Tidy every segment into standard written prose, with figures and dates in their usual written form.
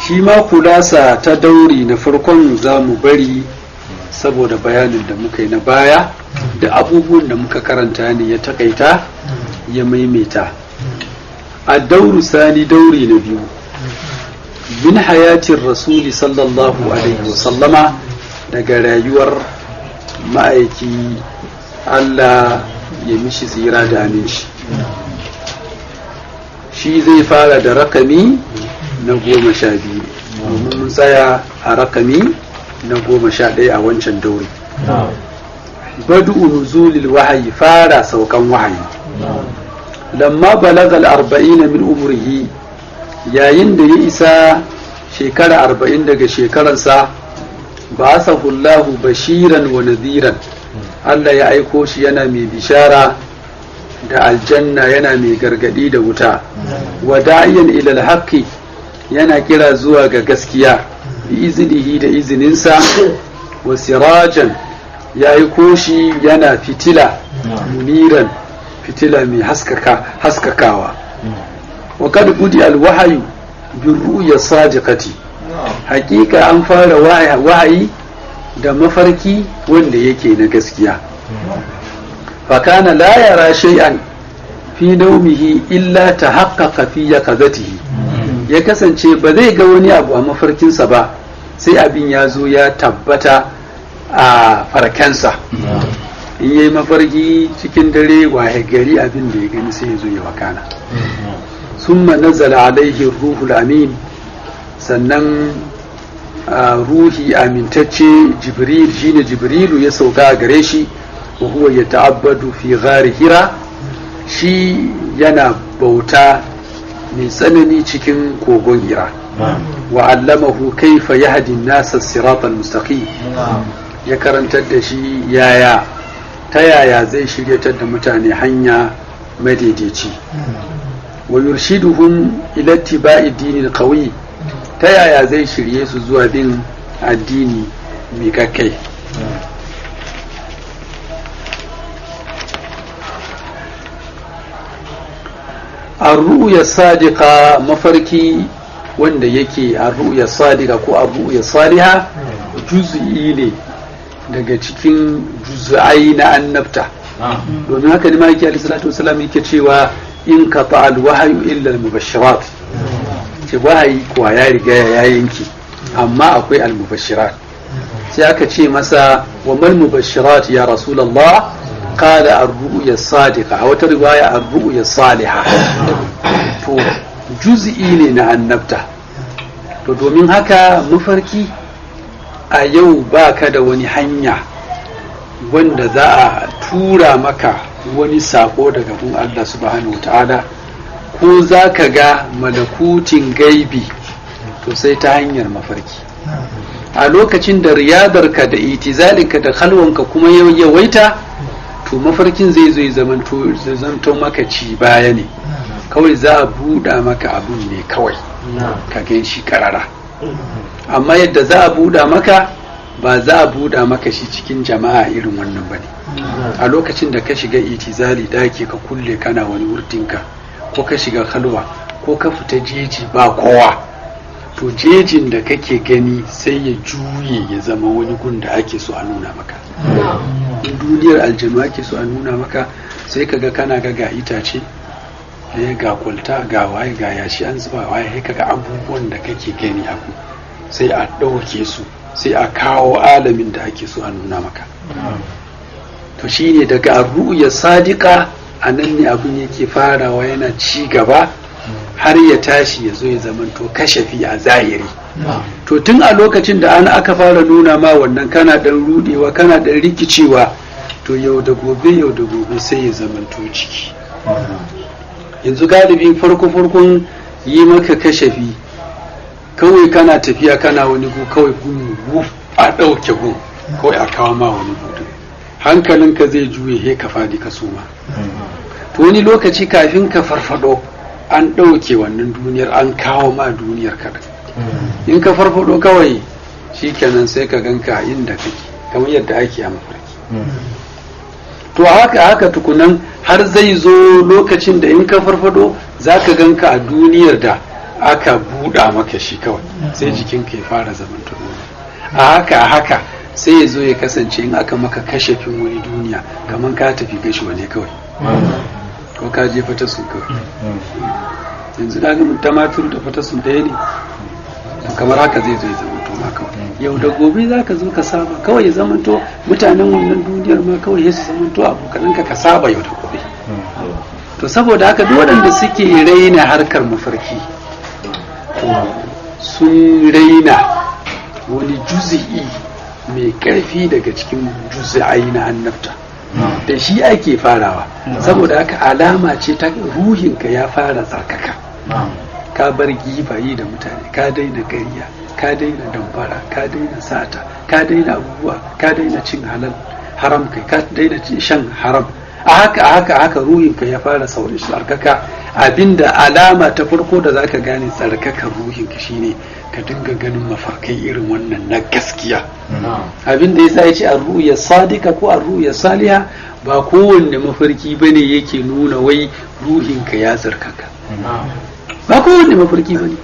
shi ma kulasa ta dauri na farkon za mu bari saboda bayanin da muka yi na baya da abubuwan da muka karanta ne ya takaita ya maimaita. A dauru sani dauri na biyu min hayatin rasuli sallallahu alaihi wasallama, daga rayuwar ma'aiki Allah ya mishi tsira da aminci. Shi zai fara da rakami na 12 domin mun tsaya a rakami na 11 a wancan dauri. Badu'u nuzulil wahayi, fara saukan wahayi. Lamma balagal 40 min umrihi, yayin da ya isa shekara 40 daga shekaransa, ba'athahu Allahu bashiran wa nadhiran, Allah ya aiko shi yana mai bishara da aljanna, yana mai gargadi da wuta. Wa da'iyan ila al-haqqi, yana kira zuwa ga gaskiya bi iznihi da izininsa. Wa sirajan, ya aiko shi yana fitila, muniran, fitila mai haskakawa. Wa kad budi al-wahyu bi ru'ya sadiqati, hakika an fara wahayi da mafarki wanda yake na gaskiya. Fakana la yara shay'an fi naumihi illa tahaqqaqa fi yaqazatihi, ya kasance ba zai ga wani abu a mafarkinsa ba sai abin ya zo ya tabbata a farkansa. In yayi mafarki cikin dare, waye gari abin da ya gani sai ya zo ya wakana. Summa nazala alaihi ruhul amin, sannan ruhi amintacce jibril, shine jibrilu, ya sauka a gare shi. wa huwa yata'abbadu fi ghari hira, shi yana bauta mai tsanani cikin kogon hira. wa allamahu kaifa yahdi an-nasa as-siratal mustaqim, ya karantar da shi ta yaya zai shiryatar da mutane hanya madaidaici. wa yurshiduhum ila ittiba'i dinil qawi, ta yaya zai shirye su zuwa bin addini mai kakkai. ar-ru'ya sadiqa, mafarki wanda yake ar-ru'ya sadiqa ko ar-ru'ya saliha, juz'i ne daga cikin juz'ai na annabta. domin haka ne maki alaihi salatu wasallam yake cewa in qata al-wahyu illa al-mubashirat, ce wahayi kuwa ya riga ya yanki, amma akwai al-mubashirat. sai aka ce masa wa mal mubashirat ya rasulullah, qala ar-ru'ya sadiqa, a wata riwaya ar-ru'ya salihah. to juz'i ne na annabta. to domin haka mafarki a yau baka da wani hanya wanda za a tura maka wani sako daga gun Allah subhanahu wataala, ko za ka ga malakutin gaibi, to sai ta hanyar mafarki. a lokacin da riyadarka da itizalinka da halwanka kuma yawaita, to mafarkin zai zo zanto maka ci baya ne, kawai za a buɗa maka abun ne kawai ka gan shi karara. amma yadda za a buɗa maka, ba za a buɗa maka shi cikin jama'a irin wannan ba ne. a lokacin da ka shiga itizali daki ka kulle kana wani wurtinka, ko ka shiga halwa, ko ka fita jeji ba kowa, to jejin da kake gani sai ya juye ya zama wani gun da ake so a nuna maka. in duniyar aljanu ake so a nuna maka, sai ka ga kana ga itace, ga kwalta, ga waye, ga yashi an zuba waye, ka ga abubuwan da kake gani abu sai a ɗauke su, sai a kawo alamin da ake so a nuna maka. to shine daga ar-ru'ya sadiqa, a nan ne abin yake farawa yana ci gaba har ya tashi ya zo ya zamanto kashafi a zahiri. to tun a lokacin da aka fara nuna ma wannan, kana dan rudewa, kana dan rikicewa, to yau da gobe sai ya zamanto ciki. yanzu galibin farkon yi maka kashafi, kawai kana tafiya kana wani gu, kawai gu a ɗauke gu, kawai a kawo ma wani gu, hankalinka zai juye, he ka fadi ka suma. to wani lokaci kafin ka farfado, an ɗauke wannan duniyar, an kawo ma duniyar kaɗan. in ka farfado kawai shikenan sai ka ganka inda kake, kamar yadda ake a mafarki. to haka tukunan har zai zo lokacin da in ka farfado za ka ganka a duniyar da aka buɗa maka shi kawai sai jikinka ya fara zamanto a haka sai ya zo ya kasance in aka maka kashefin wani duniya kamar ka tafi gashuwa ne kawai ko ka je fatasun kawai yanzu da gamin tamatur da fatasun ɗaya ne kamar haka zai zo ya zamanto ma kawai yau da gobe za ka zo ka saba kawai ya zamanto mutanen wannan duniyar ma kawai ya su zamanto abokananka ka saba yau da gobe to saboda haka duk waɗanda suke raina harkar mafarki sun raina wani juzi'i mai ƙarfi daga cikin juzi'ai na annabta da shi ake farawa saboda haka alama ce ta ruhinka ya fara tsarkaka ka bar gibayi da mutane ka daina ƙarya ka daina damfara ka daina sata ka daina abubuwa ka daina cin halal haram kai ka daina shan haram a haka ruhinka ya fara saurin tsarkaka abinda alama ta farko da zaka gane tsarkakan ruhinka shine ka dinga ganin mafarkai irin wannan na gaskiya abinda yasa yace ar-ru'ya sadika ko ar-ru'ya saliha ba kowanne mafarki bane yake nuna wai ruhinka ya tsarkaka ba kowanne mafarki bane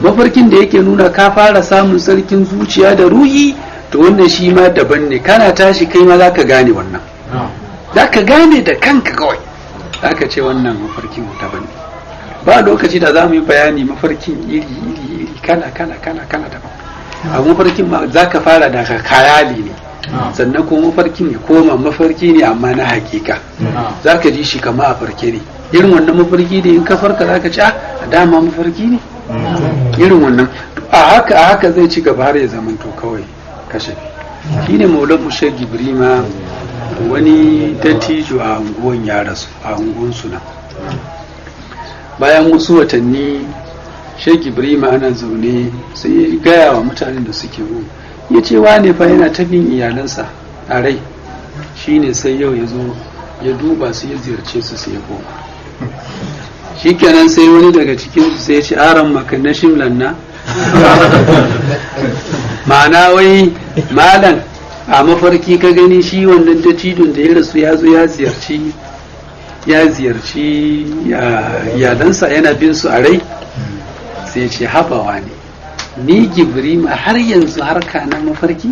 mafarkin da yake nuna ka fara samun sarkin zuciya da ruhi to wannan shi ma daban ne kana tashi kai ma zaka gane wannan zaka gane da kanka kawai zaka ce wannan mafarkin daban ne ba lokaci da za mu yi bayani mafarkin iri kala daban a mafarkin ma zaka fara daga khayali ne sannan kuma mafarkin ya koma mafarki ne amma na hakika zaka ji shi kama a farke ne irin wannan mafarki ne in ka farka zaka ci a dama mafarki ne irin wannan a haka zai ci gaba har ya zamanto kawai kashafi shine maulan mushe gibrima wani dattijo a unguwan ya rasu a unguwan suna bayan wasu watanni Sheikh Ibrahim ana zaune sai ya gaya wa mutanen da suke ru ya ce wane fa yana ta bin iyalansa a rai shine sai yau ya zo ya duba su ya ziyarce su sai ya koma shikenan sai wani daga cikin su sai ya ce aran maka na shimlan na ma'ana wai malam a mafarki ka gani shi wannan dattijon da ya rasu ya zo ya ziyarci iyalansa yana bin su a rai sai ce habawa ne ni gibrima har yanzu harka na mafarki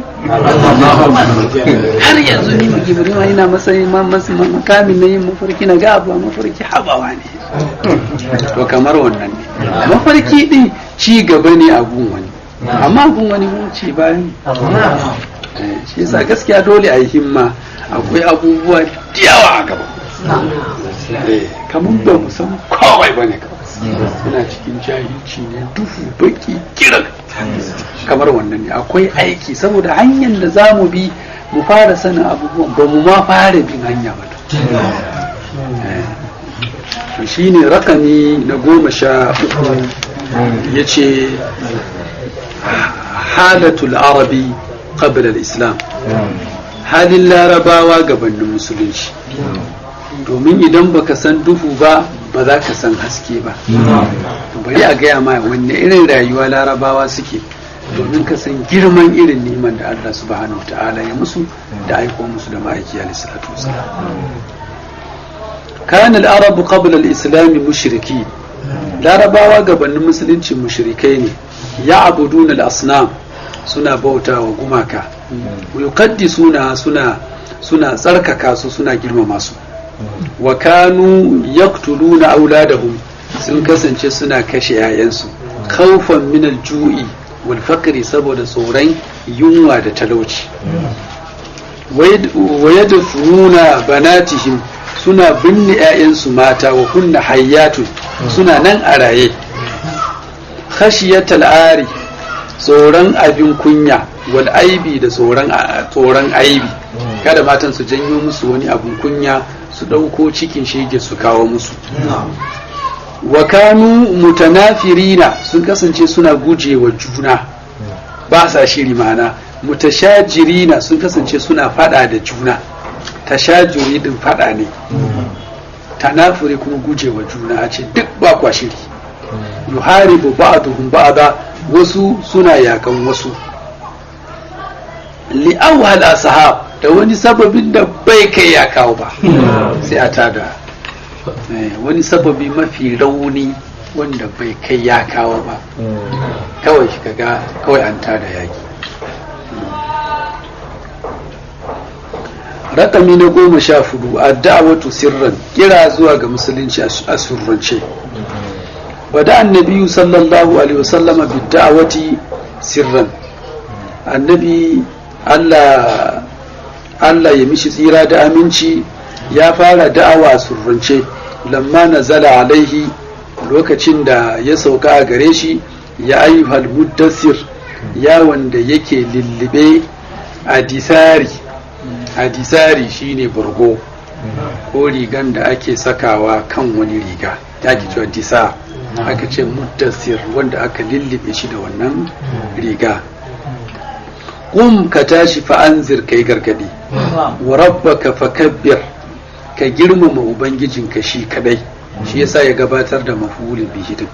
har yanzu ni gibrima yana makamin na yin mafarki na ga abu mafarki habawa ne to kamar wannan ne mafarki din ci gaba ne a gun wani amma gun wani mun ci bayan shi yasa gaskiya dole a yi himma akwai abubuwa da yawa a gaba kamar ba mu san kawai bane kawai suna cikin jahilci ne duhu baki kiran kamar wannan ne akwai aiki saboda hanyar da za mu bi mu fara sanin abubuwan ba mu ma fara bin hanya ba to shine rakami na 13 yace halatul arabi qabla al-islam halin larabawa gabanin musulunci domin idan baka san duhu ba ba za ka san haske ba bari a gaya ma wanne irin rayuwa larabawa suke domin ka san girman irin neman da Allah subhanahu ta'ala ya musu da aiko musu da ma'aiki alayhi salatu wasalam kana al-arabu qabla al-islam mushriki larabawa gabanin musulunci mushrikai ne ya'buduna al-asnam suna bautawa gumaka yuqaddisuna suna tsarkaka su suna girmama su wa kanu yaqtuluna auladahum sun kasance suna kashe yayansu khawfan min al-ju'i wal faqri saboda tsoron yunwa da talauci wa yadfununa banatihim suna binne yayansu mata wa kunna hayyatun suna nan a raye khashiyatal ari tsoron abin kunya wal aibi da tsoron aibi kada matan su janyo musu wani abin kunya su ɗauko cikin shege su kawo musu wa kanu mutanafirina sun kasance suna gujewa juna ba sa shiri mana mutashajirina sun kasance suna fada da juna tashajuri din fada ne tanafuri kuma gujewa juna a ce duk ba kwa shiri yuharibu ba'duhum ba'da wasu suna yakan wasu li'awhal ashab da wani sababin da bai kai ya kawo ba sai a tada wani sababi mafi rauni wanda bai kai ya kawo ba kawai shi kaga kawai an tada yaki. Rakami na 14 ad-da'watu sirran, kira zuwa ga musulunci a surrance. Bada annabi sallallahu alaihi wasallama bid-da'wati sirran, annabi Allah ya mishi tsira da aminci ya fara da'awa a surrance lamma nazala alaihi, lokacin da ya sauka a gare shi, ya ayyuhal muddassir, ya wanda yake lullube hadisari shine burgo ko rigan da ake sakawa kan wani riga ya ke cewa disa, aka ce muddassir wanda aka lullube shi da wannan riga. Qum, ka tashi fa anzir, kai gargadi, wa rabbaka fakabbir, ka girmama ubangijinka shi kadai. Shi yasa ya gabatar da maf'ulin bihi din,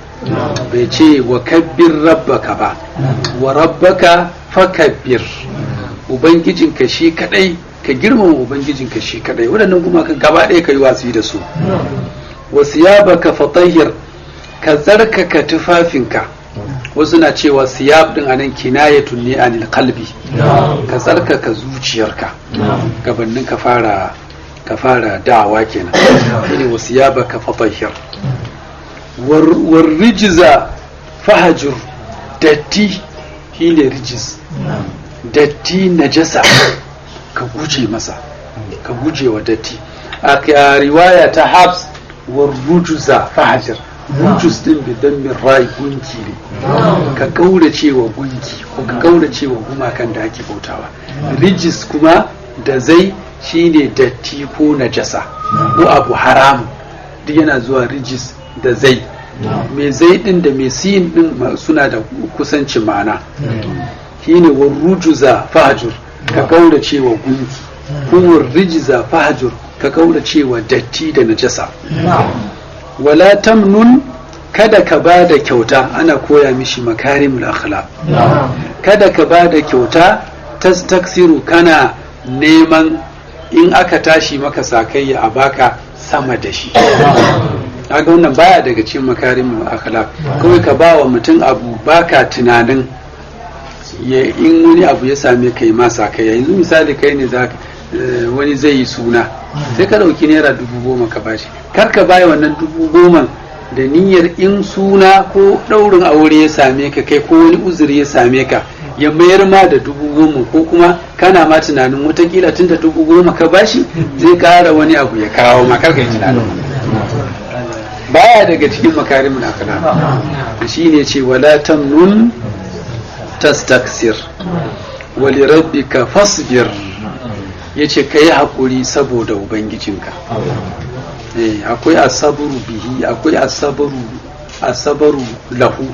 bai ce wa kabbir rabbaka ba, wa rabbaka fakabbir, ubangijinka shi kadai, ka girmama ubangijinka shi kadai. Waɗannan kuma kan gaba ɗaya kai wasu da su. Wa siyabaka fatahhir, ka tsarkaka tufafinka. Wasu na cewa siyab din anan kinayatun ne anil qalbi, ka tsarkaka zuciyarka gabanin ka fara da'awa kenan. shine wasiyabaka fatahhir. War rijza fahjur, datti shine rijiz, datti najasa ka guje masa, ka guje wa datti. A riwaya ta Habs, war rujza fahjur, rujus din bidan min rai gunki ne, ka kaurace wa gunki ko ka kaurace wa gumakan da ake bautawa. Rijis kuma da zai shine datti ko najasa ko abu haramu, duk yana zuwa rijis da zai. Mai zai din da mai sin din suna da kusancin ma'ana. Shine war rujuza fahjur, ka kaurace wa gunki, ko war rijza fahjur, ka kaurace wa datti da najasa. Wala tamnun, kada ka ba da kyauta, ana koya mishi makarimul akhlaq. Kada ka ba da kyauta tastaksiru, kana neman in aka tashi maka sakayya a baka sama da shi. Kaga wannan baya daga cikin makarimul akhlaq. Kawai ka ba wa mutum abu baka tunanin in wani abu ya same kai ma sakayya. Yanzu misali kai ne wani zai yi suna, sai ka dauki naira 10,000 ka bashi, kar ka baya wannan 10,000 da niyyar in suna ko daurin aure ya same ka kai ko wani uzuri ya same ka ya mayar ma da 10,000, ko kuma kana ma tunanin watakila tun da 10,000 ka bashi zai kara wani abu ya kawo ma, kar ka yi tunanin baya daga cikin makarimin akhlaq. Shine ce wala tamnun tastaksir wa li rabbika fasbir, yace kai hakuri saboda ubangijinka. Akwai asabru bihi, akwai asabaru lahu,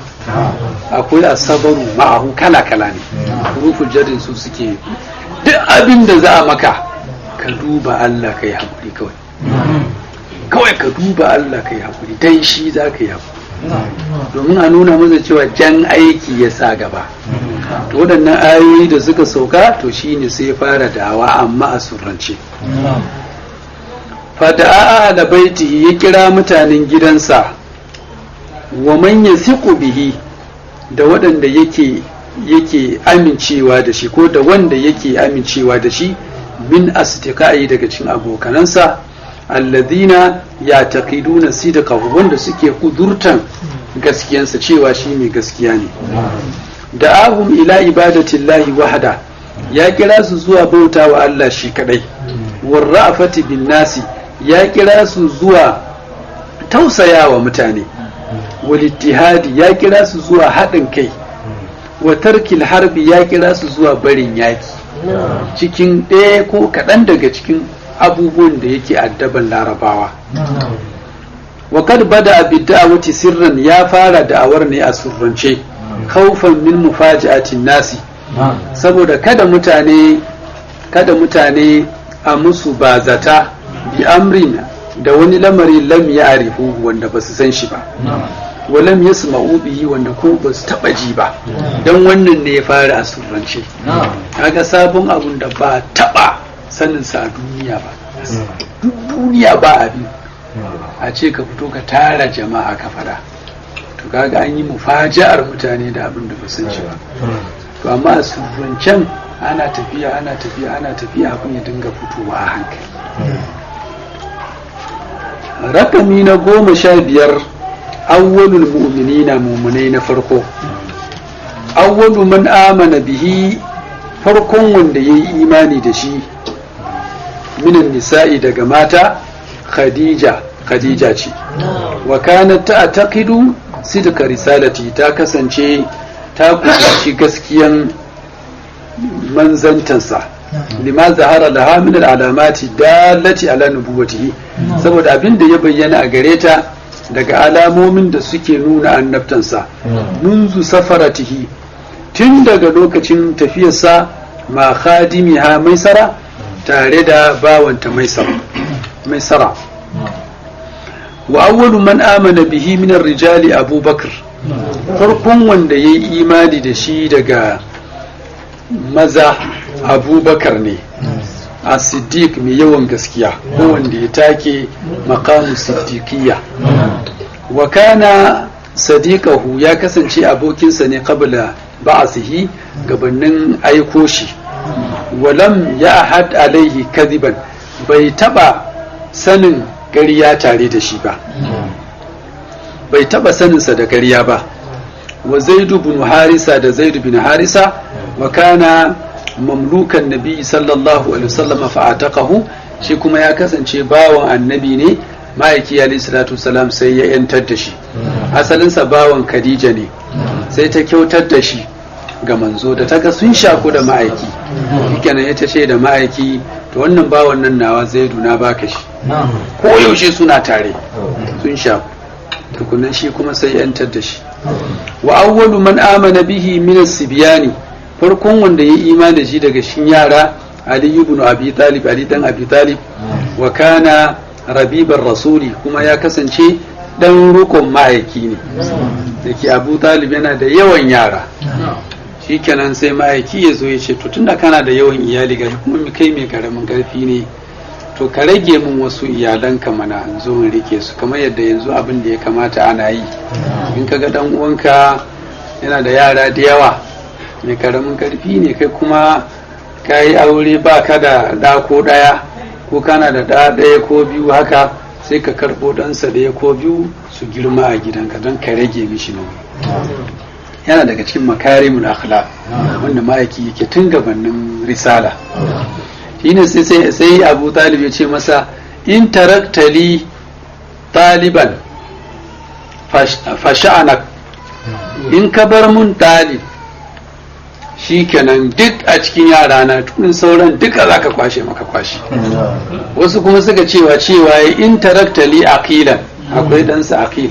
akwai asabaru ma'ahu, kala ne. Huruful jarrin su suke duk abin da za a maka ka duba Allah kai hakuri kawai ka duba Allah kai hakuri, dan shi za ka yi hakuri, domin a nuna masa cewa jan aiki ya sa gaba. To waɗannan ayoyi da suka sauka, to shine sai fara da'awa amma a surrance. Fada'a da baitihi, ya kira mutanen gidansa, wa man yasiqu bihi, da waɗanda yake amincewa da shi, ko da wanda yake amincewa da shi, min asdiqai, daga cikin abokanansa, alladhina yataqiduna sidqahu, wanda suke kudurtan gaskiyansa cewa shi mai gaskiya ne. Da'ahum ila ibadatillahi wahda, ya kira su zuwa bauta wa Allah shi kadai. Warra'afati bin nasi, ya kira su zuwa tausayawa mutane. Walittihadi, ya kira su zuwa haɗin kai. Wa tarkil harbi, ya kira su zuwa barin yaki. Cikin ɗaya ko kaɗan daga cikin abubuwan da yake addaban larabawa. Wa kad bada bid-da'wati sirran, ya fara da'awar ne a surrance, khawfan min mufaji'atin nasi, saboda kada mutane a musu bazata bi amrin da wani lamari lam ya'rifu, wanda ba su san shi ba, wa lam yasma'u bihi, wanda ko ba su taba ji ba. Dan wannan ne ya fara a surrance. Kaga sabon abun da ba taba sanin sa a duniya ba, duk duniya ba abin a ce ka fito ka tara jama'a ka fada, to kaga an yi mufaja'ar mutane da abin da ba san shi ba. To amma a surrancen ana tafiya abin ya dinga fitowa a hankali. Rakami na 15 awwalul mu'minina, mu'minai na farko. Awwalu man amana bihi, farkon wanda yayi imani da shi, minan nisa'i daga mata, Khadija ce. Wa kanat ta'taqidu sidqa risalati, ta kasance ta kusanci gaskiyan manzantansa. Lima zahara laha min al-alamati dallati ala nubuwwatihi, saboda abin da ya bayyana a gare ta daga alamomin da suke nuna annabtansa. Munzu safaratihi, tun daga lokacin tafiyarsa, ma khadimiha Maisara, tare da bawanta Maisara. Wa awwalu man amana bihi min ar-rijali Abubakar, farkon wanda yayi imani da shi daga maza Abubakar ne, as-siddiq mai yawan gaskiya, ko wanda ya take maqamu siddiqiyya. Wa kana sadiqahu, ya kasance abokinsa ne qabla ba'athihi, gabanin aiko shi. Walam ya'had alaihi kadiban, bai taba sanin ƙarya tare da shi ba, bai taba saninsa da ƙarya ba. Wa Zaidu bin Harisa, da Zaidu bin Harisa, wa kana mamlukan nabi sallallahu alaihi wasallam fa'ataqahu, shi kuma ya kasance bawan annabi ne, ma'aiki alaihi salatu wasalam sai ya yantar da shi. Asalinsa bawan Khadija ne, sai ta kyautar da shi ga manzo, da ta ga sun shaku da ma'aiki, shikenan ya ce da ma'aiki, to wannan bawan nan nawa Zaidu na baka shi, ko yaushe suna tare, sun shaku. Tukunan shi kuma sai yantar da shi. Wa awwalu man amana bihi min as-sibyani, farkon wanda ya imani da shi daga shin yara, Ali ibn Abi Talib, Ali dan Abi Talib. Wa kana rabibar rasuli, kuma ya kasance dan rukun ma'aiki ne, dake Abu Talib yana da yawan yara. Shikenan sai ma'aiki ya zo ya ce, to tunda kana da yawan iyali ga kuma kai mai karamin karfi ne, to ka rage min wasu iyalanka mana in zo in rike su, kamar yadda yanzu abin da ya kamata ana yi. In kaga dan uwanka yana da yara da yawa, mai karamin karfi ne, kai kuma ka yi aure ba ka da ɗa ko ɗaya, ko kana da ɗa ɗaya ko biyu haka, sai ka karɓo ɗansa ɗaya ko biyu su girma a gidanka don ka rage mishi nauyi. Yana daga cikin makarimul akhlaq wanda ma'aiki yake tun gabanin risala. Shine sai Abu Talib ya ce masa, in taraktali taliban fasha'anak, in ka bar mun talib shikenan duk a cikin yara na tun sauran duka zaka kwashe maka kwashe. Wasu kuma suka cewa in taraktali aqilan, akwai ɗansa aqil,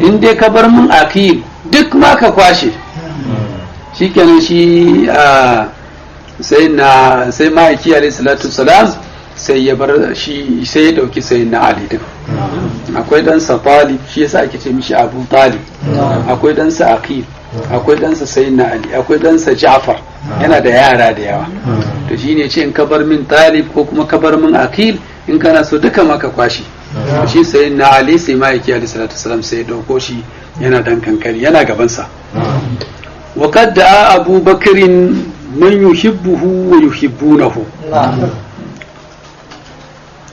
in dai ka bar mun aqil duk ma ka kwashe. Shikenan shi sai ma'aiki alaihi salatu salam sai ya bar shi, sai ya dauki sai na Ali din. Akwai ɗansa Talib, shi yasa ake ce mishi Abu Talib. Akwai ɗansa Aqil, akwai ɗansa sai na Ali, akwai ɗansa Ja'far, yana da yara da yawa. To shine ce in ka bar min Talib ko kuma ka bar min Aqil, in kana so duka maka kwashi. Shi sai na Ali, sai ma'aiki alaihi salatu salam sai ya dauko shi, yana dan kankani, yana gabansa. Wa qad da'a Abu Bakrin man yuhibbuhu wa yuhibbunahu,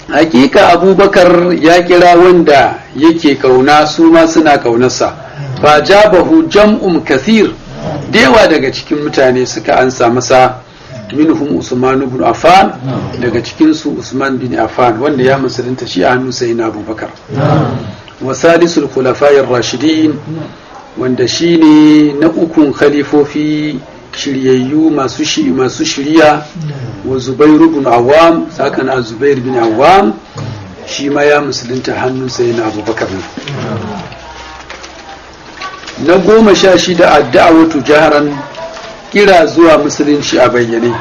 hakika Abubakar ya kira wanda yake kauna, su ma suna kaunarsa. Fa jabahu jam'un kathir, dewa daga cikin mutane suka ansa masa. Minhum Usman ibn Affan, daga cikin su Usman bin Affan wanda ya musulunta shi a hannun sayyidina Abubakar. Wa salisul khulafa'ir rashidin, wanda shine na ukun khalifofi shiryayyu masu shirya. Wa Zubair ibn Awwam, sakana Zubair bin Awwam shi ma ya musulunta hannun sayyidina Abubakar. Na 16 ad-da'watu jaharan, kira zuwa musulunci a bayyane.